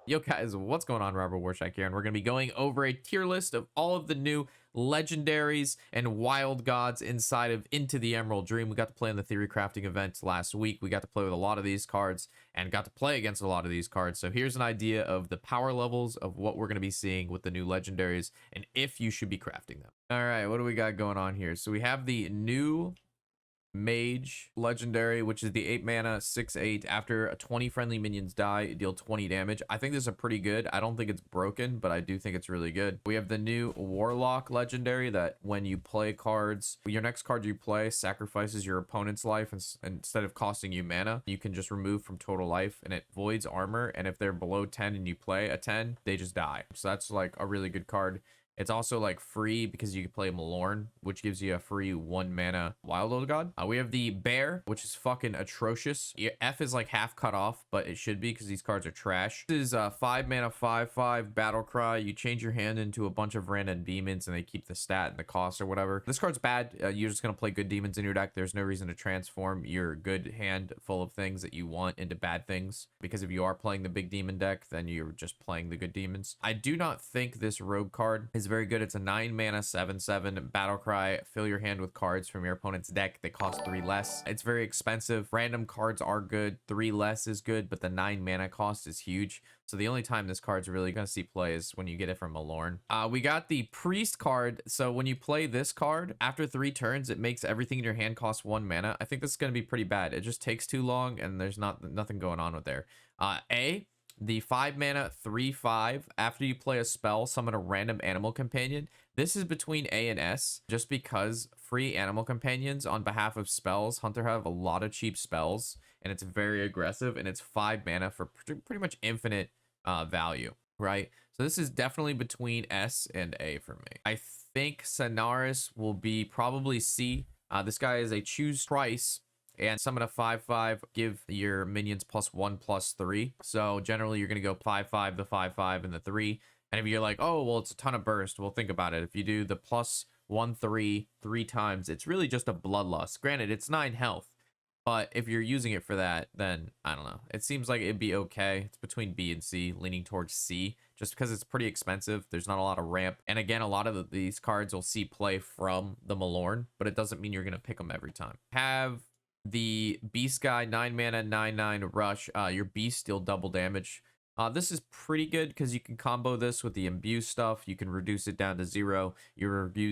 Yo guys, what's going on? Robert Warshack here, and we're going to be going over a tier list of all of the new legendaries and wild gods inside of Into the Emerald Dream. We got to play in the theory crafting event last week. We got to play with a lot of these cards and got to play against a lot of these cards. So here's an idea of the power levels of what we're going to be seeing with the new legendaries and if you should be crafting them. All right, what do we got going on here? So we have the new Mage legendary, which is the 8 mana 6/8. After 20 friendly minions die, deal 20 damage. I think this is a pretty good. I don't think it's broken, but I do think it's really good. We have the new Warlock legendary that when you play cards, your next card you play sacrifices your opponent's life, and instead of costing you mana, you can just remove from total life, and it voids armor, and if they're below 10 and you play a 10, they just die. So that's like a really good card. It's also like free because you can play Malorn, which gives you a free 1 mana Wild Old God. We have the Bear, which is fucking atrocious. Your F is like half cut off, but it should be because these cards are trash. This is 5 mana 5/5 Battle Cry. You change your hand into a bunch of random demons and they keep the stat and the cost or whatever. This card's bad. You're just going to play good demons in your deck. There's no reason to transform your good hand full of things that you want into bad things, because if you are playing the big demon deck, then you're just playing the good demons. I do not think this Rogue card is very good. It's a 9 mana 7/7 Battle Cry. Fill your hand with cards from your opponent's deck. They cost 3 less. It's very expensive. Random cards are good. 3 less is good, but the 9 mana cost is huge. So the only time this card's really going to see play is when you get it from Malorn. We got the Priest card. So when you play this card, after 3 turns, it makes everything in your hand cost 1 mana. I think this is going to be pretty bad. It just takes too long, and there's nothing going on with there. The 5 mana 3/5. After you play a spell, summon a random animal companion. This is between A and S, just because free animal companions on behalf of spells. Hunter have a lot of cheap spells, and it's very aggressive, and it's 5 mana for pretty much infinite value, right? So this is definitely between S and A for me. I think Sonaris will be probably C. This guy is a choose twice and summon a 5/5, give your minions +1/+3. So generally you're going to go 5/5, the 5/5, and the 3. And if you're like, oh, well, it's a ton of burst, well, think about it. If you do the +1/3 3 times, it's really just a bloodlust. Granted, it's 9 health, but if you're using it for that, then I don't know. It seems like it'd be okay. It's between B and C, leaning towards C, just because it's pretty expensive. There's not a lot of ramp. And again, a lot of these cards will see play from the Malorn, but it doesn't mean you're going to pick them every time. Have the Beast guy, 9 mana 9/9 rush. Your beast deal double damage. This is pretty good because you can combo this with the imbue stuff. You can reduce it down to 0. You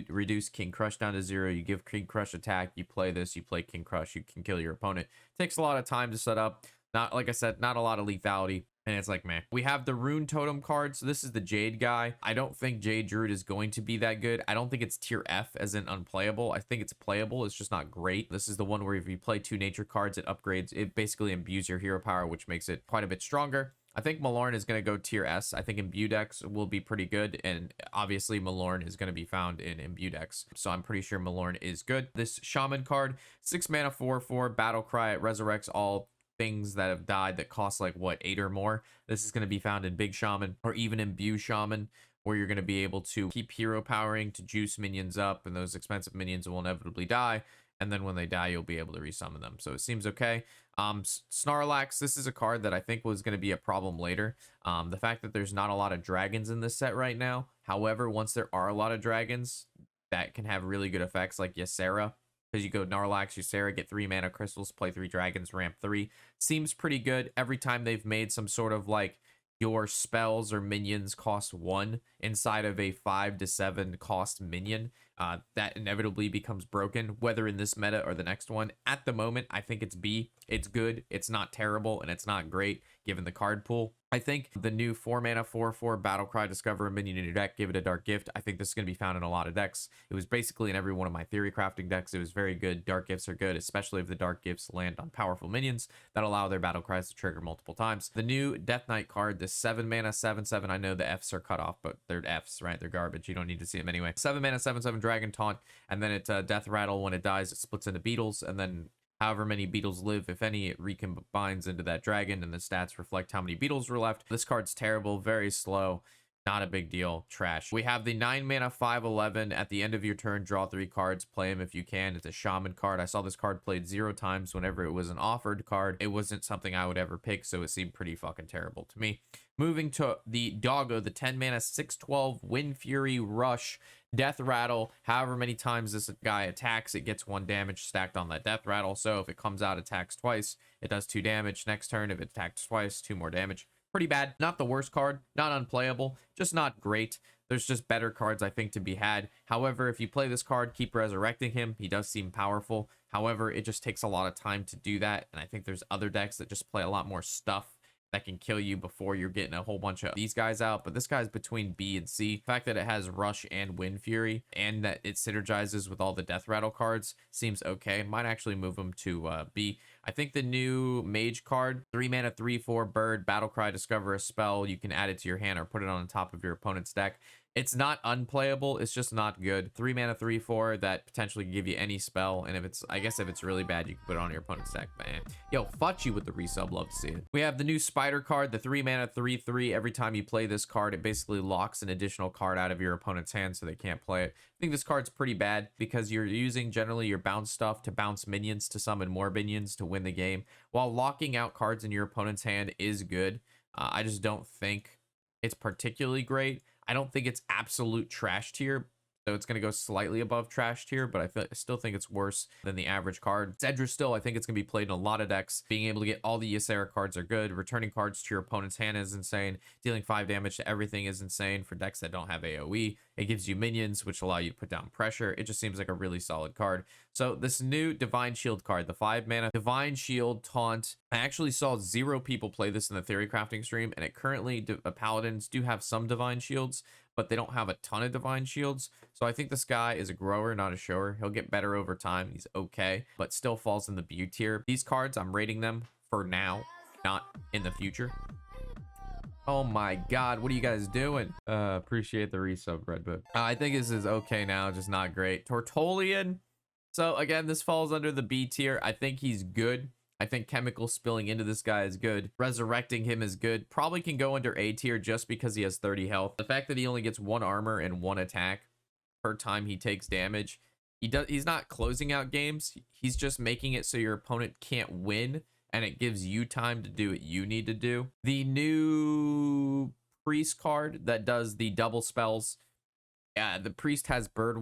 reduce King Crush down to 0. You give King Crush attack. You play this. You play King Crush. You can kill your opponent. Takes a lot of time to set up. Not, like I said, not a lot of lethality. And it's like, meh. We have the Rune Totem card. So this is the Jade guy. I don't think Jade Druid is going to be that good. I don't think it's tier F as in unplayable. I think it's playable. It's just not great. This is the one where if you play 2 nature cards, it upgrades. It basically imbues your hero power, which makes it quite a bit stronger. I think Malorn is going to go tier S. I think imbue decks will be pretty good. And obviously Malorn is going to be found in imbue decks. So I'm pretty sure Malorn is good. This Shaman card, 6 mana 4/4 Battle Cry. It resurrects all things that have died that cost like what, 8 or more. This is going to be found in Big Shaman or even imbue Shaman, where you're going to be able to keep hero powering to juice minions up, and those expensive minions will inevitably die. And then when they die, you'll be able to resummon them. So it seems okay. Snarlax, this is a card that I think was going to be a problem later. The fact that there's not a lot of dragons in this set right now. However, once there are a lot of dragons, that can have really good effects, like Ysera. Because you go Snarlax, Ysera, get 3 mana crystals, play 3 dragons, ramp 3. Seems pretty good. Every time they've made some sort of like your spells or minions cost 1 inside of a 5 to 7 cost minion, that inevitably becomes broken, whether in this meta or the next one. At the moment, I think it's B. It's good. It's not terrible, and it's not great given the card pool. I think the new 4 mana 4/4 Battle Cry, discover a minion in your deck, give it a dark gift. I think this is going to be found in a lot of decks. It was basically in every one of my theory crafting decks. It was very good. Dark gifts are good, especially if the dark gifts land on powerful minions that allow their battle cries to trigger multiple times. The new Death Knight card, the 7 mana 7/7. I know the Fs are cut off, but they're Fs, right? They're garbage. You don't need to see them anyway. 7 mana 7/7 Dragon Taunt, and then it's Death Rattle. When it dies, it splits into beetles, and then however many beetles live, if any, it recombines into that dragon, and the stats reflect how many beetles were left. This card's terrible, very slow. Not a big deal. Trash. We have the 9 mana 5/11. At the end of your turn, draw 3 cards. Play him if you can. It's a Shaman card. I saw this card played 0 times whenever it was an offered card. It wasn't something I would ever pick, so it seemed pretty fucking terrible to me. Moving to the Doggo, the 10 mana 6/12 Wind Fury Rush. Death Rattle. However many times this guy attacks, it gets 1 damage stacked on that Death Rattle. So if it comes out, attacks twice, it does 2 damage. Next turn, if it attacks twice, 2 more damage. Pretty bad. Not the worst card, not unplayable, just not great. There's just better cards I think to be had. However, if you play this card, keep resurrecting him. He does seem powerful. However, it just takes a lot of time to do that. And I think there's other decks that just play a lot more stuff that can kill you before you're getting a whole bunch of these guys out. But this guy's between B and C. The fact that it has Rush and Wind Fury and that it synergizes with all the Death Rattle cards seems okay. Might actually move him to B. I think the new Mage card, 3 mana 3/4 bird, battle cry, discover a spell. You can add it to your hand or put it on top of your opponent's deck. It's not unplayable, it's just not good. 3 mana 3/4 that potentially can give you any spell, and if it's, I guess if it's really bad, you can put it on your opponent's deck. Man, yo, fudge you with the resub, love to see it. We have the new Spider card, the 3 mana 3/3. Every time you play this card, it basically locks an additional card out of your opponent's hand so they can't play it. I think this card's pretty bad because you're using generally your bounce stuff to bounce minions to summon more minions to win the game. While locking out cards in your opponent's hand is good, I just don't think it's particularly great. I don't think it's absolute trash tier, so it's going to go slightly above trash tier, but I still think it's worse than the average card. Cedra still, I think it's going to be played in a lot of decks. Being able to get all the Ysera cards are good. Returning cards to your opponent's hand is insane. Dealing 5 damage to everything is insane for decks that don't have AoE. It gives you minions, which allow you to put down pressure. It just seems like a really solid card. So this new Divine Shield card, the 5 mana Divine Shield Taunt. I actually saw 0 people play this in the theory crafting stream, and it currently, Paladins do have some Divine Shields, but they don't have a ton of Divine Shields. So I think this guy is a grower, not a shower. He'll get better over time. He's okay, but still falls in the B tier. These cards, I'm rating them for now, not in the future. Oh my god, what are you guys doing? Appreciate the resub, Redbook. I think this is okay now, just not great. Tortolian. So again, this falls under the B tier. I think he's good. I think chemical spilling into this guy is good. Resurrecting him is good. Probably can go under A tier just because he has 30 health. The fact that he only gets 1 armor and 1 attack per time he takes damage. He's not closing out games. He's just making it so your opponent can't win, and it gives you time to do what you need to do. The new Priest card that does the double spells. Yeah, the Priest has Bird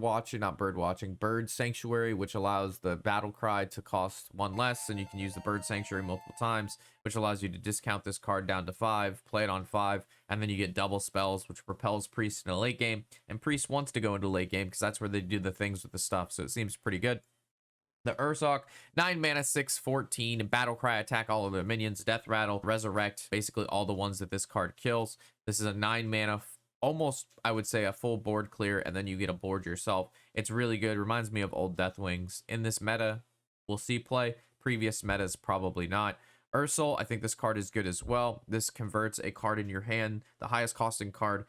Sanctuary, which allows the battle cry to cost 1 less, and you can use the Bird Sanctuary multiple times, which allows you to discount this card down to 5, play it on 5, and then you get double spells, which propels Priest in a late game. And Priest wants to go into late game because that's where they do the things with the stuff, so it seems pretty good. The Ursoc, 9 mana 6/14, battle cry, attack all of the minions, death rattle, resurrect, basically all the ones that this card kills. This is a 9 mana, almost, I would say, a full board clear, and then you get a board yourself. It's really good. Reminds me of old Deathwings. In this meta, we'll see play. Previous metas, probably not. Ursul, I think this card is good as well. This converts a card in your hand, the highest costing card,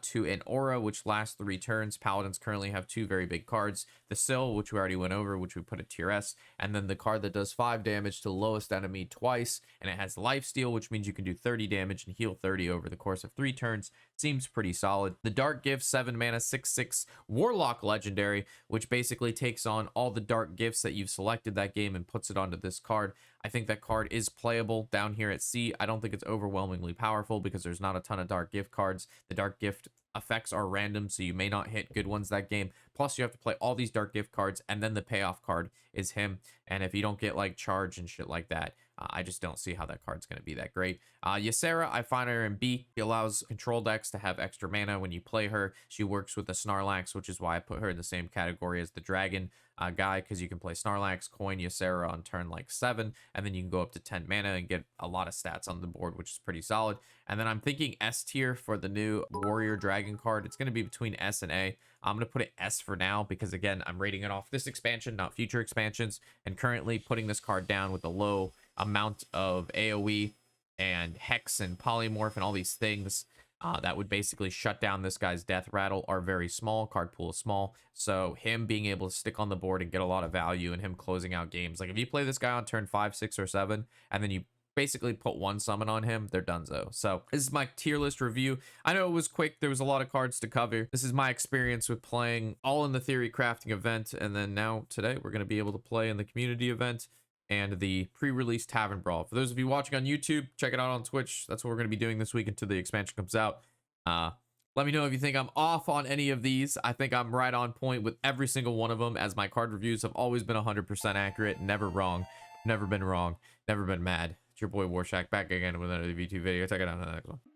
to an aura, which lasts 3 turns. Paladins currently have 2 very big cards. The Sill, which we already went over, which we put at tier S, and then the card that does 5 damage to the lowest enemy twice, and it has lifesteal, which means you can do 30 damage and heal 30 over the course of 3 turns. Seems pretty solid. The Dark Gift, 7 mana 6/6 Warlock legendary, which basically takes on all the dark gifts that you've selected that game and puts it onto this card. I think that card is playable down here at C. I don't think it's overwhelmingly powerful because there's not a ton of Dark Gift cards. The Dark Gift effects are random, so you may not hit good ones that game. Plus, you have to play all these Dark Gift cards, and then the payoff card is him. And if you don't get, like, charge and shit like that, I just don't see how that card's going to be that great. Ysera, I find her in B. She allows control decks to have extra mana when you play her. She works with the Snarlax, which is why I put her in the same category as the Dragon guy, because you can play Snarlax, coin Ysera on turn like 7, and then you can go up to 10 mana and get a lot of stats on the board, which is pretty solid. And then I'm thinking S tier for the new Warrior Dragon card. It's going to be between S and A. I'm going to put it S for now because, again, I'm rating it off this expansion, not future expansions, and currently putting this card down with a low amount of AoE and Hex and Polymorph and all these things that would basically shut down this guy's death rattle are very small. Card pool is small, so him being able to stick on the board and get a lot of value and him closing out games, like if you play this guy on turn 5, 6, or 7 and then you basically put one summon on him, they're donezo. So this is my tier list review. I know it was quick. There was a lot of cards to cover. This is my experience with playing all in the theory crafting event. And then now today we're going to be able to play in the community event and the pre-release Tavern Brawl. For those of you watching on YouTube, check it out on Twitch. That's what we're going to be doing this week until the expansion comes out. Let me know if you think I'm off on any of these. I think I'm right on point with every single one of them, as my card reviews have always been 100% accurate, never wrong, never been wrong, never been mad. It's your boy Warshack back again with another V2 video. Check it out in the next one.